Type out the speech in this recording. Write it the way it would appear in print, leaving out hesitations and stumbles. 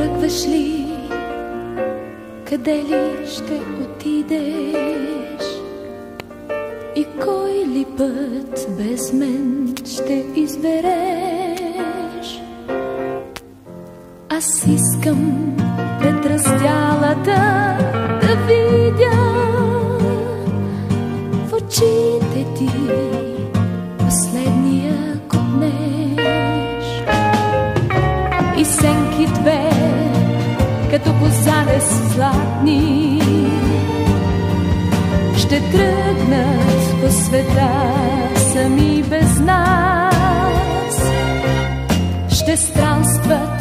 Тръгваш ли? Къде ли ще отидеш? И кой ли път без мен ще избереш? Аз искам пред раздялата да видя в очите ти последния копнеж. И сенки две, като по завес златни, ще тръгнат по света сами без нас. Ще странстват